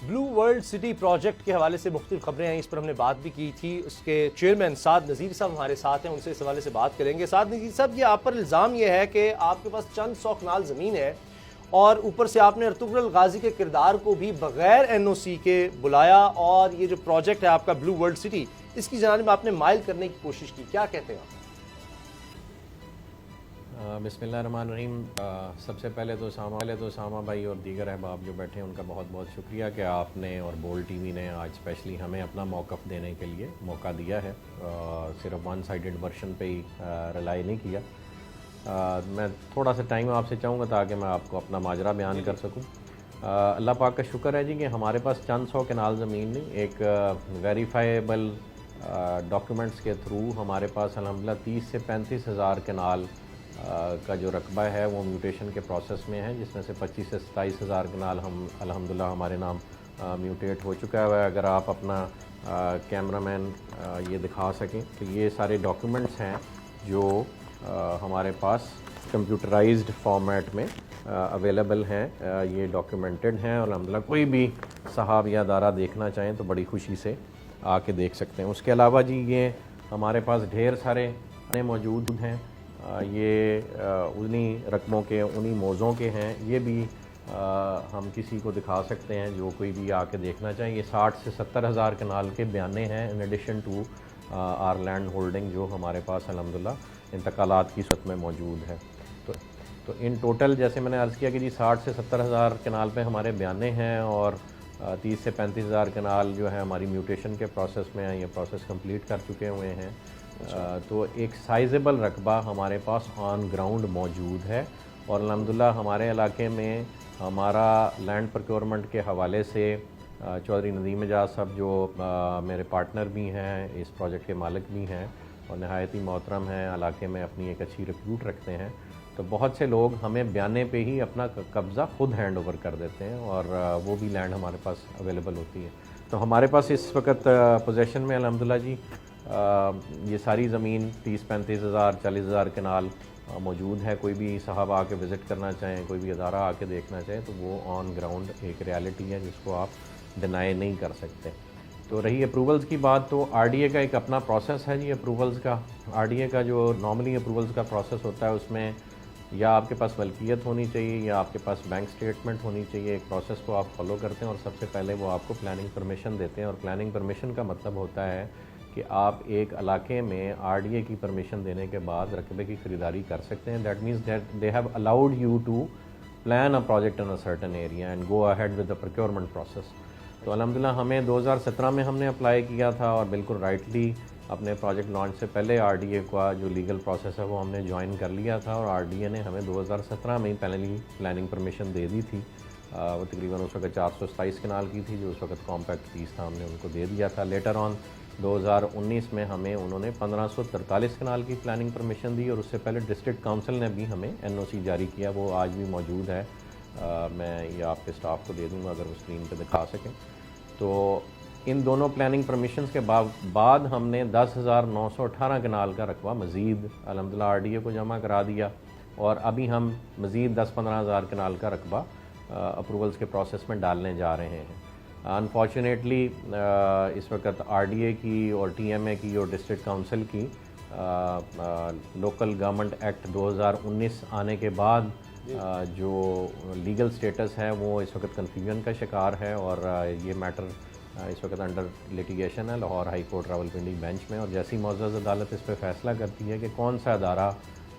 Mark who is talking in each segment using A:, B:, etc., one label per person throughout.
A: بلو world city project کے حوالے سے مختلف خبریں ہیں، اس پر ہم نے بات بھی کی تھی. اس کے چیئرمین سعد نذیر صاحب ہمارے ساتھ ہیں، ان سے اس حوالے سے بات کریں گے. سعد نذیر صاحب، یہ آپ پر الزام یہ ہے کہ آپ کے پاس چند سو کنال زمین ہے اور اوپر سے آپ نے ارطغرل غازی کے کردار کو بھی بغیر این او سی کے بلایا، اور یہ جو پروجیکٹ ہے آپ کا بلو ورلڈ سٹی، اس کی جانب آپ نے مائل کرنے کی کوشش کی. کیا کہتے ہیں آپ؟
B: بسم اللہ الرحمن الرحیم. سب سے پہلے تو اسامہ بھائی اور دیگر احباب جو بیٹھے ہیں ان کا بہت بہت شکریہ کہ آپ نے اور بول ٹی وی نے آج اسپیشلی ہمیں اپنا موقف دینے کے لیے موقع دیا ہے. صرف ون سائیڈڈ ورشن پہ ہی رلائی نہیں کیا. میں تھوڑا سا ٹائم آپ سے چاہوں گا تاکہ میں آپ کو اپنا ماجرا بیان کر سکوں. اللہ پاک کا شکر ہے جی کہ ہمارے پاس چند سو کنال زمین نہیں، ایک ویریفائیبل ڈاکیومنٹس کے تھرو ہمارے پاس الحمدللہ 30 سے 35 ہزار کنال کا جو رقبہ ہے وہ میوٹیشن کے پروسیس میں ہے، جس میں سے 25 سے 27 ہزار کنال ہم الحمدللہ ہمارے نام میوٹیٹ ہو چکا ہے. اگر آپ اپنا کیمرہ مین یہ دکھا سکیں تو یہ سارے ڈاکیومنٹس ہیں جو ہمارے پاس کمپیوٹرائزڈ فارمیٹ میں اویلیبل ہیں. یہ ڈاکیومنٹڈ ہیں اور الحمدللہ کوئی بھی صاحب یا ادارہ دیکھنا چاہیں تو بڑی خوشی سے آ کے دیکھ سکتے ہیں. اس کے علاوہ جی یہ ہمارے پاس ڈھیر سارے موجود ہیں، یہ انہی رقموں کے انہی موضوعوں کے ہیں. یہ بھی ہم کسی کو دکھا سکتے ہیں جو کوئی بھی آ کے دیکھنا چاہیں. یہ 60 سے 70 ہزار کنال کے بیانے ہیں in addition to our land holding جو ہمارے پاس الحمدللہ انتقالات کی صورت میں موجود ہے. تو ان ٹوٹل جیسے میں نے عرض کیا کہ جی 60 سے 70 ہزار کنال پہ ہمارے بیانے ہیں اور 30 سے 35 ہزار کنال جو ہے ہماری میوٹیشن کے پروسیس میں ہیں. یہ پروسیس کمپلیٹ کر چکے ہوئے ہیں. تو ایک سائزیبل رقبہ ہمارے پاس آن گراؤنڈ موجود ہے اور الحمدللہ ہمارے علاقے میں ہمارا لینڈ پروکیورمنٹ کے حوالے سے چودھری ندیم اعجاز صاحب جو میرے پارٹنر بھی ہیں، اس پروجیکٹ کے مالک بھی ہیں اور نہایت ہی محترم ہیں، علاقے میں اپنی ایک اچھی ریپیوٹ رکھتے ہیں. تو بہت سے لوگ ہمیں بیانے پہ ہی اپنا قبضہ خود ہینڈ اوور کر دیتے ہیں اور وہ بھی لینڈ ہمارے پاس اویلیبل ہوتی ہے. تو ہمارے پاس اس وقت پوزیشن میں الحمدللہ جی یہ ساری زمین 30-35 ہزار 40 ہزار کنال موجود ہے. کوئی بھی صاحب آ کے وزٹ کرنا چاہیں، کوئی بھی ادارہ آ کے دیکھنا چاہیں تو وہ آن گراؤنڈ ایک ریالٹی ہے جس کو آپ ڈینائی نہیں کر سکتے. تو رہی اپروولز کی بات، تو آر ڈی اے کا ایک اپنا پروسیس ہے جی. اپروولز کا آر ڈی اے کا جو نارملی اپروولز کا پروسیس ہوتا ہے اس میں یا آپ کے پاس ملکیت ہونی چاہیے یا آپ کے پاس بینک سٹیٹمنٹ ہونی چاہیے. ایک پروسیس کو آپ فالو کرتے ہیں اور سب سے پہلے وہ آپ کو پلاننگ پرمیشن دیتے ہیں. اور پلاننگ پرمیشن کا مطلب ہوتا ہے کہ آپ ایک علاقے میں آر ڈی اے کی پرمیشن دینے کے بعد رقبے کی خریداری کر سکتے ہیں. That means that they have allowed you to plan a project in a certain area and go ahead with the procurement process. تو الحمدللہ ہمیں 2017 میں ہم نے اپلائی کیا تھا اور بالکل رائٹلی اپنے پروجیکٹ لانچ سے پہلے آر ڈی اے کا جو لیگل پروسیس ہے وہ ہم نے جوائن کر لیا تھا اور آر ڈی اے نے ہمیں 2017 میں ہی پہلے پلاننگ پرمیشن دے دی تھی. وہ تقریباً اس وقت 427 کنال کی تھی جو اس وقت کمپیکٹ پیس تھا، ہم نے ان کو دے دیا تھا. لیٹر آن 2019 میں ہمیں انہوں نے 1543 کنال کی پلاننگ پرمیشن دی اور اس سے پہلے ڈسٹرکٹ کونسل نے بھی ہمیں این او سی جاری کیا. وہ آج بھی موجود ہے. میں یہ آپ کے اسٹاف کو دے دوں گا اگر وہ اسکرین پہ دکھا سکیں. تو ان دونوں پلاننگ پرمیشنز کے بعد ہم نے 10,918 کنال کا رقبہ مزید الحمدللہ آر ڈی اے کو جمع کرا دیا اور ابھی ہم مزید 10-15 ہزار کنال کا رقبہ اپروولز کے پروسیس میں ڈالنے جا رہے ہیں. انفارچونیٹلی اس وقت آر ڈی اے کی اور ٹی ایم اے کی اور ڈسٹرکٹ کونسل کی لوکل گورنمنٹ ایکٹ 2019 آنے کے بعد جو لیگل سٹیٹس ہے وہ اس وقت کنفیوژن کا شکار ہے اور یہ میٹر اس وقت انڈر لیٹیگیشن ہے Lahore high court Rawalpindi bench میں. اور جیسی معزز عدالت اس پہ فیصلہ کرتی ہے کہ کون سا ادارہ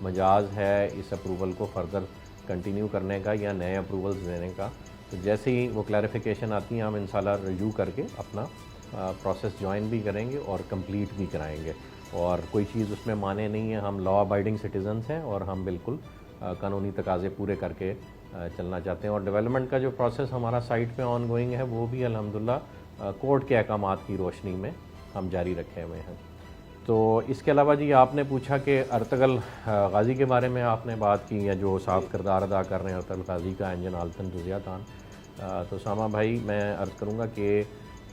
B: مجاز ہے اس اپروول کو فردر کنٹینیو کرنے کا یا نئے اپروولز دینے کا، تو جیسے ہی وہ کلیریفیکیشن آتی ہیں ہم انشاءاللہ ریویو کر کے اپنا پروسیس جوائن بھی کریں گے اور کمپلیٹ بھی کرائیں گے. اور کوئی چیز اس میں مانے نہیں ہے، ہم لا ابائڈنگ سٹیزنس ہیں اور ہم بالکل قانونی تقاضے پورے کر کے چلنا چاہتے ہیں. اور ڈیولپمنٹ کا جو پروسیس ہمارا سائٹ پہ آن گوئنگ ہے وہ بھی الحمدللہ کورٹ کے احکامات کی روشنی میں ہم جاری رکھے ہوئے ہیں. تو اس کے علاوہ جی آپ نے پوچھا کہ ارطغرل غازی کے بارے میں آپ نے بات کی یا جو صاحب کردار ادا کر رہے ہیں ارطغرل غازی کا انجن آلتن جزیاتان. تو سامہ بھائی میں عرض کروں گا کہ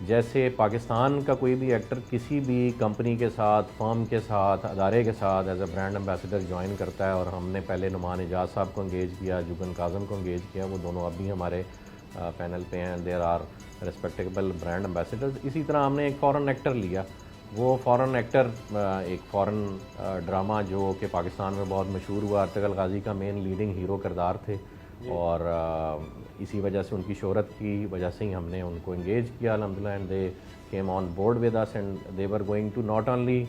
B: جیسے پاکستان کا کوئی بھی ایکٹر کسی بھی کمپنی کے ساتھ، فرم کے ساتھ، ادارے کے ساتھ as a brand ambassador join کرتا ہے اور ہم نے پہلے نعمان اعجاز صاحب کو انگیج کیا، جگن کاظم کو انگیج کیا، وہ دونوں اب بھی ہمارے پینل پہ ہیں. There are respectable brand ambassadors. اسی طرح ہم نے ایک فورن ایکٹر لیا. وہ فورن ایکٹر ایک فورن ڈرامہ جو کہ پاکستان میں بہت مشہور ہوا, ارطغرل غازی کا مین لیڈنگ ہیرو کردار تھے, اور اسی وجہ سے ان کی شہرت کی وجہ سے ہی ہم نے ان کو انگیج کیا الحمدللہ, and they came on board with us, and they were going to not only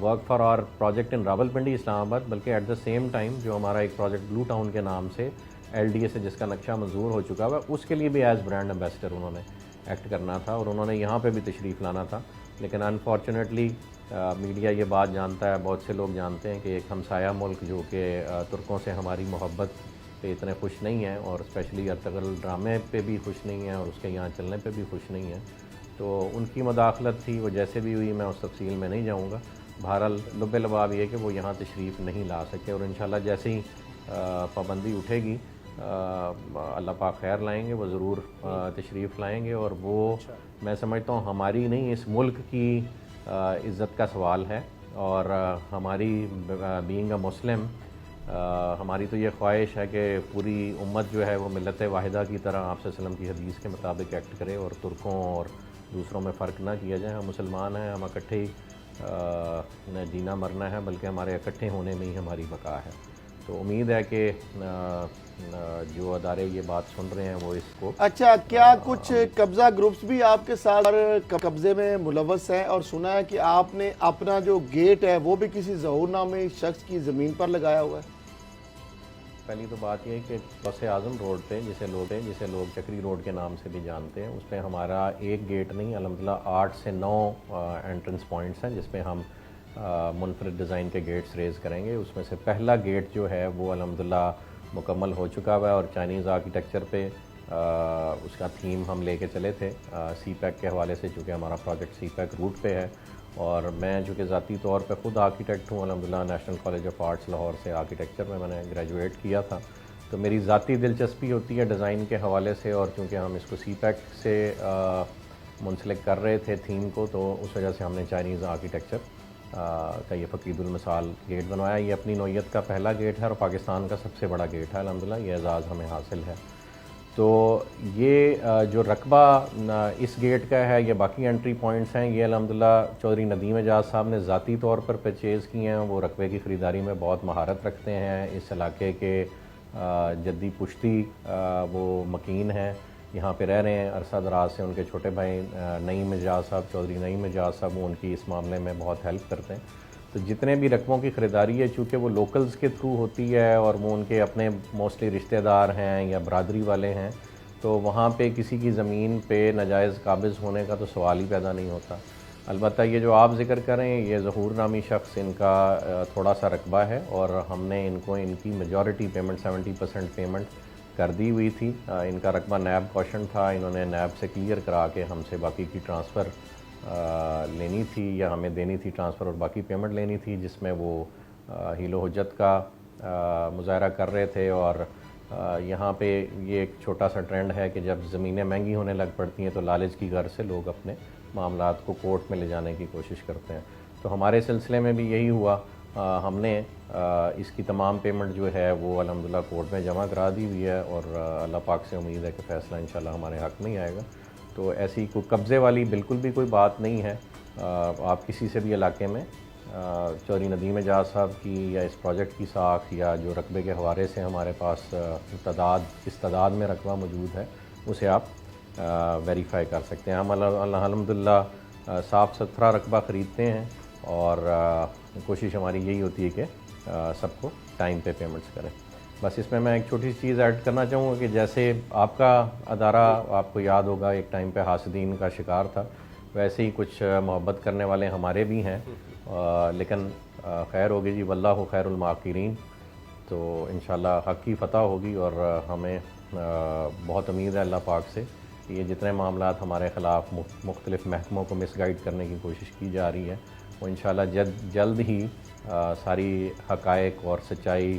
B: work for our project in Rawalpindi Islamabad, بلکہ ایٹ دا سیم ٹائم جو ہمارا ایک پروجیکٹ بلو ٹاؤن کے نام سے LDA سے جس کا نقشہ منظور ہو چکا ہوا, اس کے لیے بھی ایز برانڈ امبیسڈر انہوں نے ایکٹ کرنا تھا, اور انہوں نے یہاں پہ بھی تشریف لانا تھا. لیکن انفارچونیٹلی میڈیا یہ بات جانتا ہے, بہت سے لوگ جانتے ہیں کہ ایک ہمسایہ ملک جو کہ ترکوں سے ہماری محبت پہ اتنے خوش نہیں ہیں, اور اسپیشلی ارطغرل ڈرامے پہ بھی خوش نہیں ہیں, اور اس کے یہاں چلنے پہ بھی خوش نہیں ہیں, تو ان کی مداخلت تھی, وہ جیسے بھی ہوئی, میں اس تفصیل میں نہیں جاؤں گا. بہرحال لب لباب یہ کہ وہ یہاں تشریف نہیں لا سکے, اور انشاءاللہ جیسے ہی پابندی اٹھے گی اللہ پاک خیر لائیں گے, وہ ضرور تشریف لائیں گے. اور وہ میں سمجھتا ہوں ہماری نہیں, اس ملک کی عزت کا سوال ہے, اور ہماری بینگ اے مسلم ہماری تو یہ خواہش ہے کہ پوری امت جو ہے وہ ملت واحدہ کی طرح آپ صلی اللہ علیہ وسلم کی حدیث کے مطابق ایکٹ کرے, اور ترکوں اور دوسروں میں فرق نہ کیا جائے. ہم مسلمان ہیں, ہم اکٹھے ہی جینا مرنا ہے, بلکہ ہمارے اکٹھے ہونے میں ہی ہماری بقا ہے. تو امید ہے کہ جو ادارے یہ بات سن رہے ہیں وہ اس کو.
C: اچھا, کیا کچھ قبضہ گروپس بھی آپ کے ساتھ قبضے میں ملوث ہیں, اور سنا ہے کہ آپ نے اپنا جو گیٹ ہے وہ بھی کسی ظہور نامی شخص کی زمین پر لگایا ہوا ہے؟
B: پہلی تو بات یہ ہے کہ غوث اعظم روڈ پہ جسے لوگ چکری روڈ کے نام سے بھی جانتے ہیں, اس پہ ہمارا ایک گیٹ نہیں الحمدللہ 8 سے 9 انٹرنس پوائنٹس ہیں جس پہ ہم منفرد ڈیزائن کے گیٹس ریز کریں گے. اس میں سے پہلا گیٹ جو ہے وہ الحمدللہ مکمل ہو چکا ہوا ہے, اور چائنیز آرکیٹیکچر پہ اس کا تھیم ہم لے کے چلے تھے سی پیک کے حوالے سے, چونکہ ہمارا پروجیکٹ سی پیک روٹ پہ ہے, اور میں چونکہ ذاتی طور پہ خود آرکیٹیکٹ ہوں الحمدللہ, national college of arts Lahore سے آرکیٹیکچر میں نے گریجویٹ کیا تھا, تو میری ذاتی دلچسپی ہوتی ہے ڈیزائن کے حوالے سے, اور چونکہ ہم اس کو سی پیک سے منسلک کر رہے تھے تھیم کو, تو اس وجہ سے ہم نے چائنیز آرکیٹیکچر کا یہ فقید المثال گیٹ بنوایا. یہ اپنی نوعیت کا پہلا گیٹ ہے, اور پاکستان کا سب سے بڑا گیٹ ہے الحمدللہ, یہ اعزاز ہمیں حاصل ہے. تو یہ جو رقبہ اس گیٹ کا ہے, یہ باقی انٹری پوائنٹس ہیں, یہ الحمدللہ چودھری ندیم اعجاز صاحب نے ذاتی طور پر پرچیز کیے ہیں. وہ رقبے کی خریداری میں بہت مہارت رکھتے ہیں, اس علاقے کے جدی پشتی وہ مکین ہیں, یہاں پہ رہ رہے ہیں عرصہ دراز سے. ان کے چھوٹے بھائی نعیم اعجاز صاحب, چودھری نعیم اعجاز صاحب, وہ ان کی اس معاملے میں بہت ہیلپ کرتے ہیں. تو جتنے بھی رقبوں کی خریداری ہے, چونکہ وہ لوکلز کے تھرو ہوتی ہے, اور وہ ان کے اپنے موسٹلی رشتہ دار ہیں یا برادری والے ہیں, تو وہاں پہ کسی کی زمین پہ ناجائز قابض ہونے کا تو سوال ہی پیدا نہیں ہوتا. البتہ یہ جو آپ ذکر کریں, یہ ظہور نامی شخص, ان کا تھوڑا سا رقبہ ہے, اور ہم نے ان کو ان کی میجورٹی پیمنٹ 70% پیمنٹ کر دی ہوئی تھی. ان کا رقبہ نیب کوشن تھا, انہوں نے نیب سے کلیئر کرا کے ہم سے باقی کی ٹرانسفر لینی تھی, یا ہمیں دینی تھی ٹرانسفر, اور باقی پیمنٹ لینی تھی, جس میں وہ حیل و حجت کا مظاہرہ کر رہے تھے. اور یہاں پہ یہ ایک چھوٹا سا ٹرینڈ ہے کہ جب زمینیں مہنگی ہونے لگ پڑتی ہیں تو لالچ کی غرض سے لوگ اپنے معاملات کو کورٹ میں لے جانے کی کوشش کرتے ہیں. تو ہمارے سلسلے میں بھی یہی ہوا, ہم نے اس کی تمام پیمنٹ جو ہے وہ الحمدللہ کورٹ میں جمع کرا دی ہوئی ہے, اور اللہ پاک سے امید ہے کہ فیصلہ انشاءاللہ ہمارے حق میں ہی آئے گا. تو ایسی کوئی قبضے والی بالکل بھی کوئی بات نہیں ہے. آپ کسی سے بھی علاقے میں چودھری ندیم اعجاز صاحب کی یا اس پروجیکٹ کی ساکھ یا جو رقبے کے حوالے سے ہمارے پاس اس تعداد میں رقبہ موجود ہے, اسے آپ ویریفائی کر سکتے ہیں. ہم الحمدللہ صاف ستھرا رقبہ خریدتے ہیں, اور کوشش ہماری یہی ہوتی ہے کہ سب کو ٹائم پہ پیمنٹس کریں. بس اس میں ایک چھوٹی سی چیز ایڈ کرنا چاہوں گا کہ جیسے آپ کا ادارہ, آپ کو یاد ہوگا, ایک ٹائم پہ حاسدین کا شکار تھا, ویسے ہی کچھ محبت کرنے والے ہمارے بھی ہیں, لیکن خیر ہوگی جی, واللہ خیر الماکرین. تو انشاءاللہ حق کی فتح ہوگی, اور ہمیں بہت امید ہے اللہ پاک سے کہ یہ جتنے معاملات ہمارے خلاف مختلف محکموں کو مس گائیڈ کرنے کی کوشش کی جا رہی ہے, وہ انشاءاللہ جلد ہی ساری حقائق اور سچائی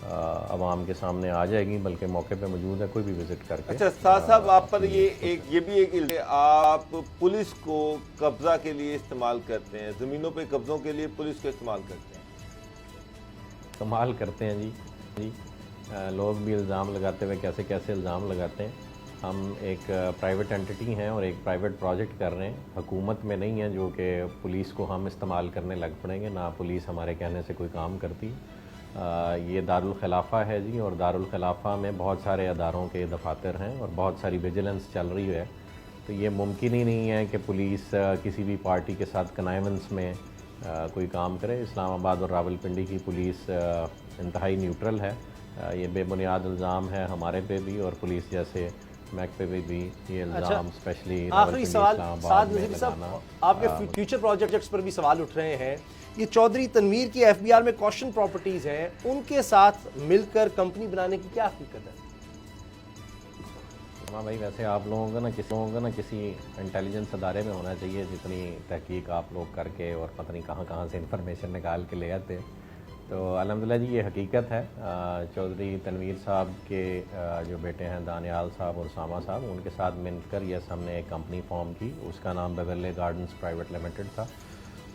B: عوام کے سامنے آ جائے گی. بلکہ موقع پہ موجود ہے, کوئی بھی وزٹ کر کے.
C: اچھا سعد صاحب, آپ پر یہ بھی ایک الزام ہے, آپ پولیس کو قبضہ کے لیے استعمال کرتے ہیں, زمینوں پہ قبضوں کے لیے پولیس کو استعمال کرتے ہیں.
B: کمال کرتے ہیں جی. لوگ بھی الزام لگاتے ہوئے کیسے الزام لگاتے ہیں. ہم ایک پرائیویٹ انٹیٹی ہیں اور ایک پرائیویٹ پروجیکٹ کر رہے ہیں, حکومت میں نہیں ہیں جو کہ پولیس کو ہم استعمال کرنے لگ پڑیں گے, نہ پولیس ہمارے کہنے سے کوئی کام کرتی. یہ دارالخلافہ ہے جی, اور دارالخلافہ میں بہت سارے اداروں کے دفاتر ہیں اور بہت ساری ویجیلنس چل رہی ہے. تو یہ ممکن ہی نہیں ہے کہ پولیس کسی بھی پارٹی کے ساتھ کنائونس میں کوئی کام کرے. اسلام آباد اور راولپنڈی کی پولیس انتہائی نیوٹرل ہے. یہ بے بنیاد الزام ہے ہمارے پہ بھی اور پولیس جیسے میک پہ بھی یہ الزام اسپیشلی
A: آخری سوال سعد نذیری صاحب, آپ کے فیوچر پروجیکٹس پر بھی سوال اٹھ رہے ہیں. یہ چودھری تنویر کی ایف بی آر میں کوشن پراپرٹیز ہیں, ان کے ساتھ مل کر کمپنی بنانے کی کیا حقیقت ہے؟
B: ہاں بھائی, ویسے آپ لوگوں کا نا کسی انٹیلیجنس ادارے میں ہونا چاہیے جتنی تحقیق آپ لوگ کر کے اور پتہ نہیں کہاں سے انفارمیشن نکال کے لے آتے. تو الحمدللہ جی یہ حقیقت ہے. چودھری تنویر صاحب کے جو بیٹے ہیں دانیال صاحب اور ساما صاحب, ان کے ساتھ مل کر یس ہم نے ایک کمپنی فارم کی. اس کا نام بیورلے گارڈنز پرائیویٹ لمیٹڈ تھا,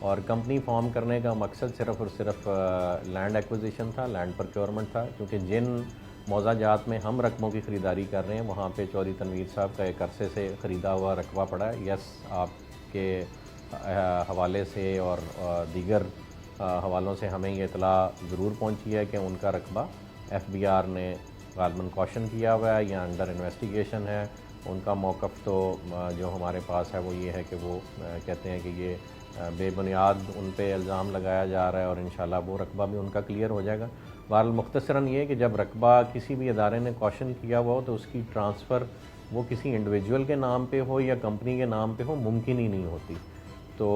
B: اور کمپنی فارم کرنے کا مقصد صرف اور صرف لینڈ ایکوزیشن تھا, لینڈ پروکیورمنٹ تھا. کیونکہ جن موضع جات میں ہم رقبوں کی خریداری کر رہے ہیں وہاں پہ چودھری تنویر صاحب کا ایک عرصے سے خریدا ہوا رقبہ پڑا ہے. یس آپ کے حوالے سے اور دیگر حوالوں سے ہمیں یہ اطلاع ضرور پہنچی ہے کہ ان کا رقبہ ایف بی آر نے غالباً کوشن کیا ہوا ہے یا انڈر انویسٹیگیشن ہے. ان کا موقف تو جو ہمارے پاس ہے وہ یہ ہے کہ وہ کہتے ہیں کہ یہ بے بنیاد ان پہ الزام لگایا جا رہا ہے اور انشاءاللہ وہ رقبہ بھی ان کا کلیئر ہو جائے گا. بہرحال مختصراً یہ کہ جب رقبہ کسی بھی ادارے نے کوشن کیا ہوا ہو تو اس کی ٹرانسفر وہ کسی انڈیویجول کے نام پہ ہو یا کمپنی کے نام پہ ہو ممکن ہی نہیں ہوتی. تو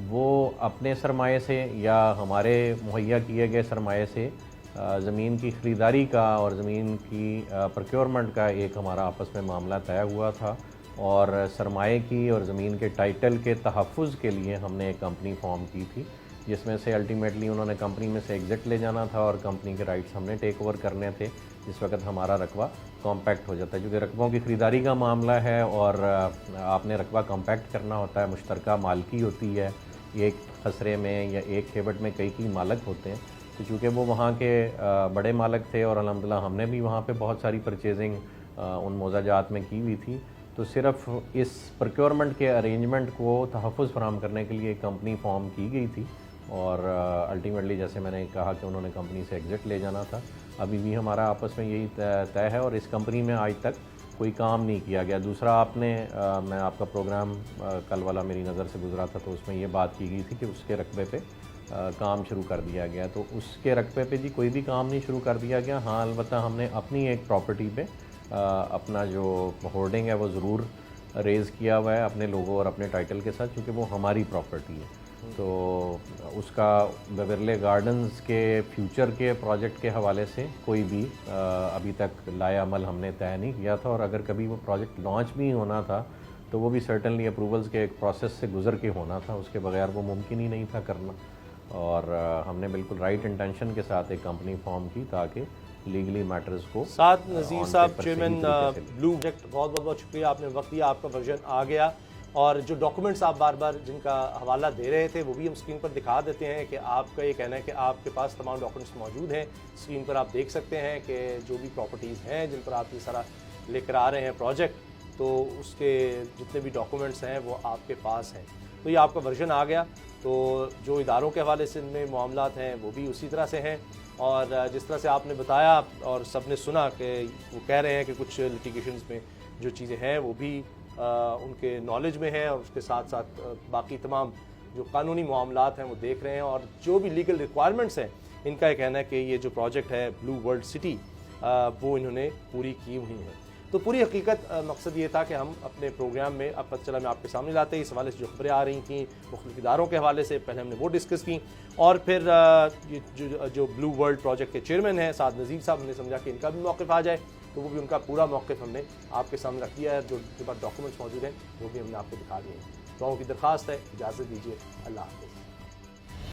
B: وہ اپنے سرمایے سے یا ہمارے مہیا کیے گئے سرمایے سے زمین کی خریداری کا اور زمین کی پروکیورمنٹ کا ایک ہمارا آپس میں معاملہ طے ہوا تھا, اور سرمایے کی اور زمین کے ٹائٹل کے تحفظ کے لیے ہم نے ایک کمپنی فارم کی تھی, جس میں سے الٹیمیٹلی انہوں نے کمپنی میں سے ایگزٹ لے جانا تھا اور کمپنی کے رائٹس ہم نے ٹیک اوور کرنے تھے, جس وقت ہمارا رقبہ کمپیکٹ ہو جاتا ہے. کیونکہ رقبوں کی خریداری کا معاملہ ہے اور آپ نے رقبہ کمپیکٹ کرنا ہوتا ہے, مشترکہ مالکی ہوتی ہے, ایک خسرے میں یا ایک کھیبٹ میں کئی مالک ہوتے ہیں. تو چونکہ وہ وہاں کے بڑے مالک تھے اور الحمدللہ ہم نے بھی وہاں پہ بہت ساری پرچیزنگ ان موضع جات میں کی ہوئی تھی, تو صرف اس پروکیورمنٹ کے ارینجمنٹ کو تحفظ فراہم کرنے کے لیے ایک کمپنی فارم کی گئی تھی, اور الٹیمیٹلی جیسے میں نے کہا کہ انہوں نے کمپنی سے ایگزٹ لے جانا تھا. ابھی بھی ہمارا آپس میں یہی طے ہے, اور اس کمپنی میں آج تک کوئی کام نہیں کیا گیا. دوسرا آپ نے میں آپ کا پروگرام کل والا میری نظر سے گزرا تھا, تو اس میں یہ بات کی گئی تھی کہ اس کے رقبے پہ کام شروع کر دیا گیا. تو اس کے رقبے پہ جی کوئی بھی کام نہیں شروع کر دیا گیا. ہاں البتہ ہم نے اپنی ایک پراپرٹی پہ اپنا جو ہولڈنگ ہے وہ ضرور ریز کیا ہوا ہے اپنے لوگوں اور اپنے ٹائٹل کے ساتھ, کیونکہ وہ ہماری پراپرٹی ہے. تو اس کا بیورلے گارڈنز کے فیوچر کے پروجیکٹ کے حوالے سے کوئی بھی ابھی تک لائے عمل ہم نے طے نہیں کیا تھا, اور اگر کبھی وہ پروجیکٹ لانچ بھی ہونا تھا تو وہ بھی سرٹنلی اپروولز کے ایک پروسیس سے گزر کے ہونا تھا, اس کے بغیر وہ ممکن ہی نہیں تھا کرنا. اور ہم نے بالکل رائٹ انٹینشن کے ساتھ ایک کمپنی فارم کی تاکہ لیگلی میٹرز کو.
A: سعد نذیر صاحب, چیئرمین بلو پروجیکٹ, بہت بہت شکریہ, آپ نے وقت دیا, آپ کا ورژن آ گیا, اور جو ڈاکومنٹس آپ بار بار جن کا حوالہ دے رہے تھے وہ بھی ہم اسکرین پر دکھا دیتے ہیں کہ آپ کا یہ کہنا ہے کہ آپ کے پاس تمام ڈاکومنٹس موجود ہیں. اسکرین پر آپ دیکھ سکتے ہیں کہ جو بھی پراپرٹیز ہیں جن پر آپ یہ سارا لے کر آ رہے ہیں پروجیکٹ, تو اس کے جتنے بھی ڈاکومنٹس ہیں وہ آپ کے پاس ہیں. تو یہ آپ کا ورژن آ گیا. تو جو اداروں کے حوالے سے ان میں معاملات ہیں وہ بھی اسی طرح سے ہیں, اور جس طرح سے آپ نے بتایا اور سب نے سنا کہ وہ کہہ رہے ہیں کہ کچھ لٹیگیشنز میں جو چیزیں ہیں وہ بھی ان کے نالج میں ہیں, اور اس کے ساتھ ساتھ باقی تمام جو قانونی معاملات ہیں وہ دیکھ رہے ہیں, اور جو بھی لیگل ریکوائرمنٹس ہیں ان کا یہ کہنا ہے کہ یہ جو پروجیکٹ ہے بلو ورلڈ سٹی وہ انہوں نے پوری کی ہوئی ہیں. تو پوری حقیقت مقصد یہ تھا کہ ہم اپنے پروگرام میں اب پتہ چلا میں آپ کے سامنے لاتے اس حوالے سے جو خبریں آ رہی تھیں مختلف اداروں کے حوالے سے, پہلے ہم نے وہ ڈسکس کی, اور پھر جو بلو ورلڈ پروجیکٹ کے چیئرمین ہیں سعد نذیر صاحب, ہم نے سمجھا کہ ان کا بھی موقف آ جائے, تو وہ بھی ان کا پورا موقف ہم نے آپ کے سامنے رکھ دیا ہے. جو کے بعد ڈاکومنٹس موجود ہیں وہ بھی ہم نے آپ کو دکھا دیے ہیں. لوگوں کی درخواست ہے, اجازت دیجیے, اللہ حافظ.